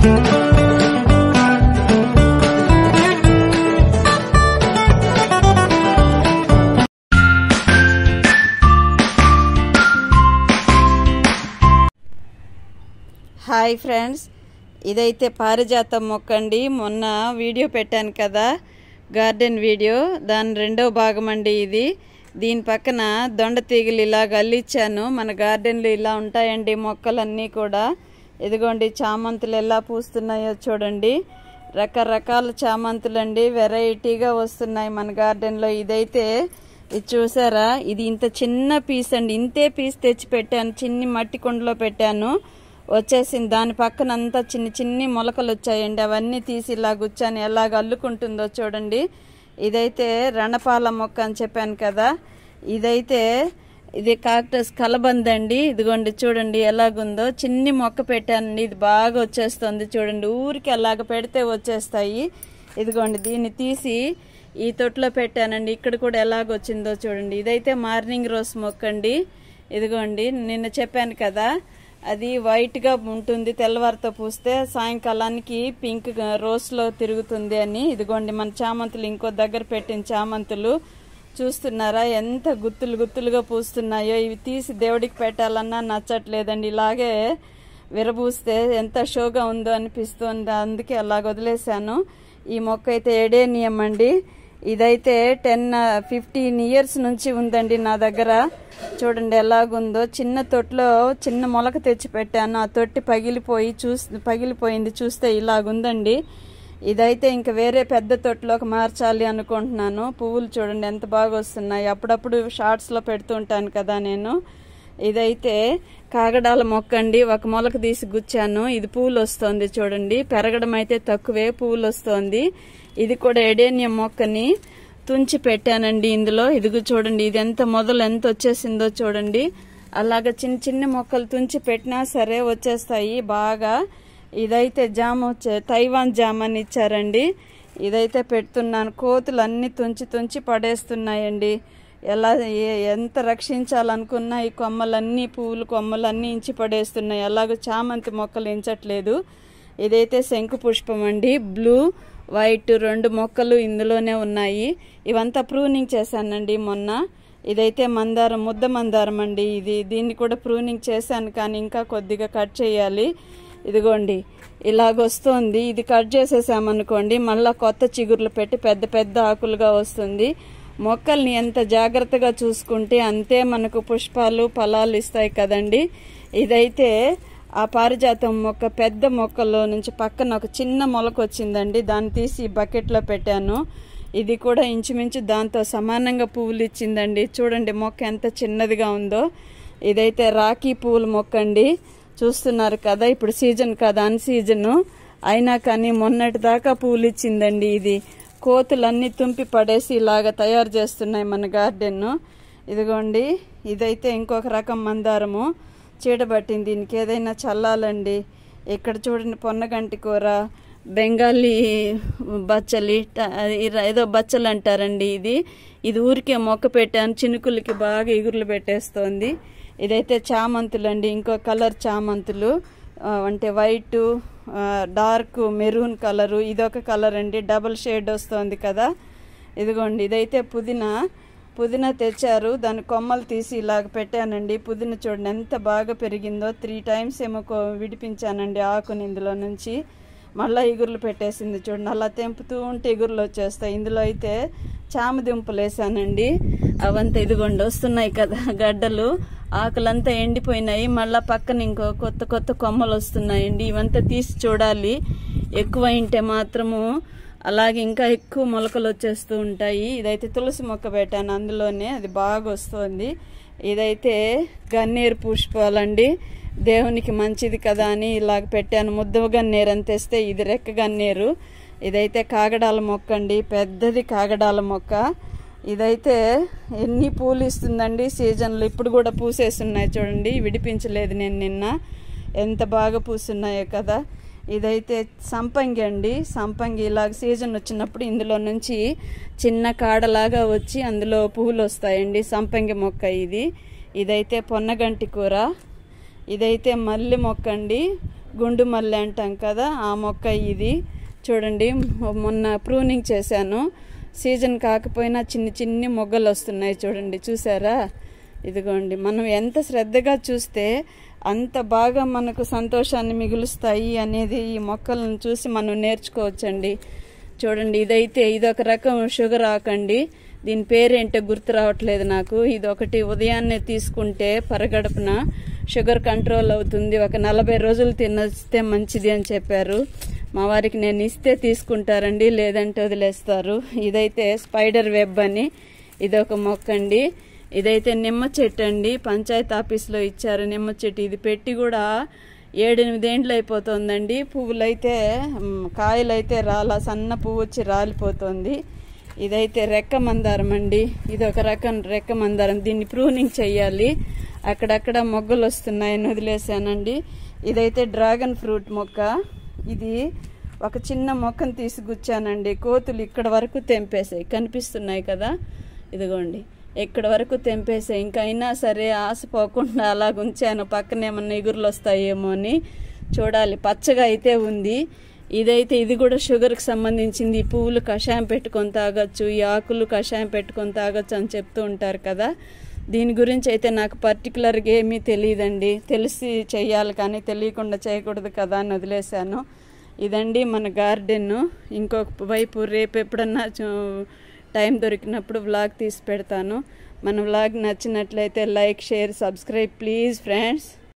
Hi friends, ఇదైతే పారిజాతం మొక్క అండి. మొన్న వీడియో పెట్టాను కదా, గార్డెన్ వీడియో, దాని రెండవ భాగం అండి ఇది. దీని పక్కన దొండ తీగలు ఇలాగ అల్లిచ్చాను. మన గార్డెన్లో ఇలా ఉంటాయండి మొక్కలన్నీ కూడా. ఇదిగోండి చామంతులు ఎలా పూస్తున్నాయో చూడండి. రకరకాల చామంతులు అండి, వెరైటీగా వస్తున్నాయి మన గార్డెన్లో. ఇదైతే ఇది చూసారా, ఇది ఇంత చిన్న పీస్ అండి. ఇంతే పీస్ తెచ్చి పెట్టాను, చిన్ని మట్టి కుండలో పెట్టాను, వచ్చేసింది. దాని పక్కన అంతా చిన్ని మొలకలు వచ్చాయండి. అవన్నీ తీసి ఇలా గుచ్చాను, ఎలాగ అల్లుకుంటుందో చూడండి. ఇదైతే రణపాల మొక్క అని చెప్పాను కదా. ఇదైతే ఇది కాక్టస్ కలబంద అండి. ఇదిగోండి చూడండి ఎలాగుందో. చిన్ని మొక్క పెట్టానండి, ఇది బాగా వచ్చేస్తుంది చూడండి. ఊరికి అలాగ పెడితే వచ్చేస్తాయి. ఇదిగోండి దీన్ని తీసి ఈ తొట్లో పెట్టానండి. ఇక్కడ కూడా ఎలాగొచ్చిందో చూడండి. ఇదైతే మార్నింగ్ రోజ్ మొక్క అండి. ఇదిగోండి నిన్న చెప్పాను కదా, అది వైట్గా ఉంటుంది, తెల్లవారితో పూస్తే సాయంకాలానికి పింక్ రోస్లో తిరుగుతుంది అని. ఇదిగోండి మన చామంతులు, ఇంకో దగ్గర పెట్టిన చామంతులు చూస్తున్నారా ఎంత గుత్తులుగా పూస్తున్నాయో. ఇవి తీసి దేవుడికి పెట్టాలన్నా నచ్చట్లేదండి. ఇలాగే విరబూస్తే ఎంత షోగా ఉందో అనిపిస్తుంది, అందుకే అలాగ వదిలేశాను. ఈ మొక్క అయితే ఎడేనియం అండి. ఇదైతే 15 ఇయర్స్ నుంచి ఉందండి నా దగ్గర. చూడండి ఎలాగుందో. చిన్న తొట్లో చిన్న మొలక తెచ్చి పెట్టాను, ఆ తొట్టి పగిలిపోయింది చూస్తే ఇలాగుందండి. ఇదైతే ఇంకా వేరే పెద్ద తొట్లోకి మార్చాలి అనుకుంటున్నాను. పువ్వులు చూడండి ఎంత బాగా వస్తున్నాయి. అప్పుడప్పుడు షార్ట్స్లో పెడుతూ ఉంటాను కదా నేను. ఇదైతే కాగడాల మొక్క అండి. ఒక మొలక తీసి గుచ్చాను, ఇది పువ్వులు వస్తుంది చూడండి. పెరగడం అయితే తక్కువే, పువ్వులు వస్తుంది. ఇది కూడా ఎడేనియం మొక్కని తుంచి పెట్టానండి ఇందులో. ఇదిగో చూడండి, ఇది ఎంత మొదలు ఎంత వచ్చేసిందో చూడండి. అలాగ చిన్న మొక్కలు తుంచి పెట్టినా సరే వచ్చేస్తాయి బాగా. ఇదైతే జామ తైవాన్ జామ అని ఇచ్చారండి. ఇదైతే పెడుతున్నాను. కోతులు అన్ని తుంచి పడేస్తున్నాయండి. ఎంత రక్షించాలనుకున్నా ఈ కొమ్మలన్నీ, పువ్వులు కొమ్మలన్నీ ఇంచి పడేస్తున్నాయి. అలాగే చామంతి మొక్కలు ఇంచట్లేదు. ఇదైతే శంకు పుష్పం అండి. బ్లూ వైట్ 2 మొక్కలు ఇందులోనే ఉన్నాయి. ఇవంతా ప్రూనింగ్ చేశానండి మొన్న. ఇదైతే మందారం, ముద్ద మందారం అండి. దీన్ని కూడా ప్రూనింగ్ చేశాను, కానీ ఇంకా కొద్దిగా కట్ చేయాలి. ఇదిగోండి ఇలాగొస్తుంది. ఇది కట్ చేసేసామనుకోండి మళ్ళా కొత్త చిగుర్లు పెట్టి పెద్ద ఆకులుగా వస్తుంది. మొక్కల్ని ఎంత జాగ్రత్తగా చూసుకుంటే అంతే మనకు పుష్పాలు ఫలాలు ఇస్తాయి కదండి. ఇదైతే ఆ పారిజాతం మొక్క పెద్ద మొక్కలో నుంచి పక్కన ఒక చిన్న మొలక వచ్చిందండి. దాన్ని తీసి బకెట్లో పెట్టాను. ఇది కూడా ఇంచుమించు దాంతో సమానంగా పువ్వులు ఇచ్చిందండి. చూడండి మొక్క ఎంత చిన్నదిగా ఉందో. ఇదైతే రాఖీ పువ్వుల మొక్క అండి. చూస్తున్నారు కదా, ఇప్పుడు సీజన్ కదా, అన్ సీజను అయినా కానీ మొన్నటి దాకా పువ్వులు ఇచ్చిందండి. ఇది కోతులన్నీ తుంపి పడేసి ఇలాగ తయారు చేస్తున్నాయి మన గార్డెన్. ఇదిగోండి ఇదైతే ఇంకొక రకం మందారము, చీడబట్టింది. దీనికి ఏదైనా చల్లాలండి. ఇక్కడ చూడండి పొన్నగంటి కూర, బెంగాలీ బచ్చలి, ఏదో బచ్చలు అంటారండి. ఇది ఊరికే మొక్క పెట్టాను, చినుకులకి బాగా ఎగురులు పెట్టేస్తోంది. ఇదైతే చామంతులు అండి. ఇంకో కలర్ చామంతులు అంటే వైట్, డార్క్ మెరూన్ కలరు. ఇదొక కలర్ అండి, డబుల్ షేడ్ వస్తుంది కదా. ఇదిగోండి ఇదైతే పుదీనా తెచ్చారు, దాని కొమ్మలు తీసి ఇలాగ పెట్టానండి. పుదీనా చూడండి ఎంత బాగా పెరిగిందో. 3 times ఏమో విడిపించానండి ఆకుని ఇందులో నుంచి. మళ్ళీ ఎగురులు పెట్టేసింది చూడండి. అలా తెంపుతూ ఉంటే ఎగురులు వచ్చేస్తాయి. ఇందులో అయితే చామదుంపలు వేసానండి. అవంతా ఇదిగోండి వస్తున్నాయి కదా గడ్డలు. ఆకులంతా ఎండిపోయినాయి. మళ్ళీ పక్కన ఇంకో కొత్త కొమ్మలు వస్తున్నాయండి. ఇవంతా తీసి చూడాలి. ఎక్కువ అయింటే మాత్రము అలాగే ఇంకా ఎక్కువ మొలకలు వచ్చేస్తూ ఉంటాయి. ఇదైతే తులసి మొక్క పెట్టాను అందులోనే, అది బాగా వస్తుంది. ఇదైతే గన్నేరు పుష్పాలండి. దేవునికి మంచిది కదా అని ఇలాగ పెట్టాను. ముద్ద గన్నేరు అని తెస్తే ఇది రెక్క గన్నేరు. ఇదైతే కాగడాల మొక్క అండి, పెద్దది కాగడాల మొక్క. ఇదైతే ఎన్ని పూలు ఇస్తుందండి సీజన్లో. ఇప్పుడు కూడా పూసేస్తున్నాయి చూడండి, విడిపించలేదు నేను నిన్న. ఎంత బాగా పూస్తున్నాయో కదా. ఇదైతే సంపంగి అండి. సంపంగి ఇలాగ సీజన్ వచ్చినప్పుడు ఇందులో నుంచి చిన్న కాడలాగా వచ్చి అందులో పువ్వులు వస్తాయండి. సంపంగి మొక్క ఇది. ఇదైతే పొన్నగంటి కూర. ఇదైతే మల్లె మొక్క అండి. గుండు మల్లె అంటాం కదా, ఆ మొక్క ఇది. చూడండి, మొన్న ప్రూనింగ్ చేశాను. సీజన్ కాకపోయినా చిన్ని మొగ్గలు వస్తున్నాయి చూడండి, చూసారా? ఇదిగోండి, మనం ఎంత శ్రద్ధగా చూస్తే అంత బాగా మనకు సంతోషాన్ని మిగులుస్తాయి అనేది ఈ మొక్కలను చూసి మనం నేర్చుకోవచ్చండి. చూడండి, ఇదొక రకం షుగర్ ఆకండి. దీని పేరేంటో గుర్తు రావట్లేదు నాకు. ఇదొకటి ఉదయాన్నే తీసుకుంటే పరగడుపున షుగర్ కంట్రోల్ అవుతుంది. ఒక 40 రోజులు తినేస్తే మంచిది అని చెప్పారు. మా వారికి నేను ఇస్తే తీసుకుంటారండి, లేదంటే వదిలేస్తారు. ఇదైతే స్పైడర్ వెబ్ అని, ఇదొక మొక్క అండి. ఇదైతే నిమ్మ చెట్టు అండి, పంచాయతీ ఆఫీస్లో ఇచ్చారు నిమ్మ చెట్టు. ఇది పెట్టి కూడా 7-8 ఏండ్లు అయిపోతుందండి. పువ్వులైతే కాయలైతే సన్న పువ్వు వచ్చి రాలిపోతుంది. ఇదైతే రెక్క మందారం అండి, ఇదొక రకం రెక్క మందారం. దీన్ని ప్రూనింగ్ చెయ్యాలి, అక్కడక్కడ మొగ్గలు వస్తున్నాయని వదిలేసానండి. ఇదైతే డ్రాగన్ ఫ్రూట్ మొక్క. ఇది ఒక చిన్న మొక్కను తీసుకొచ్చానండి. కోతులు ఇక్కడ వరకు తెంపేసాయి, కనిపిస్తున్నాయి కదా, ఇదిగోండి ఇక్కడ వరకు తెంపేసాయి. ఇంకైనా సరే ఆశపోకుండా అలా ఉంచాను, పక్కన ఏమన్నా ఎగురులు వస్తాయేమో అని. చూడాలి, పచ్చగా అయితే ఉంది. ఇది కూడా షుగర్కి సంబంధించింది. ఈ పువ్వులు కషాయం పెట్టుకొని తాగొచ్చు, ఈ ఆకులు కషాయం పెట్టుకొని తాగొచ్చు అని చెప్తూ ఉంటారు కదా. దీని గురించి అయితే నాకు పర్టికులర్గా ఏమీ తెలియదండి. తెలిసి చెయ్యాలి కానీ తెలియకుండా చేయకూడదు కదా అని వదిలేశాను. ఇదండి మన గార్డెన్. ఇంకొక వైపు రేపు ఎప్పుడన్నా టైం దొరికినప్పుడు వ్లాగ్ తీసి పెడతాను. మన వ్లాగ్ నచ్చినట్లయితే like, share, subscribe please friends.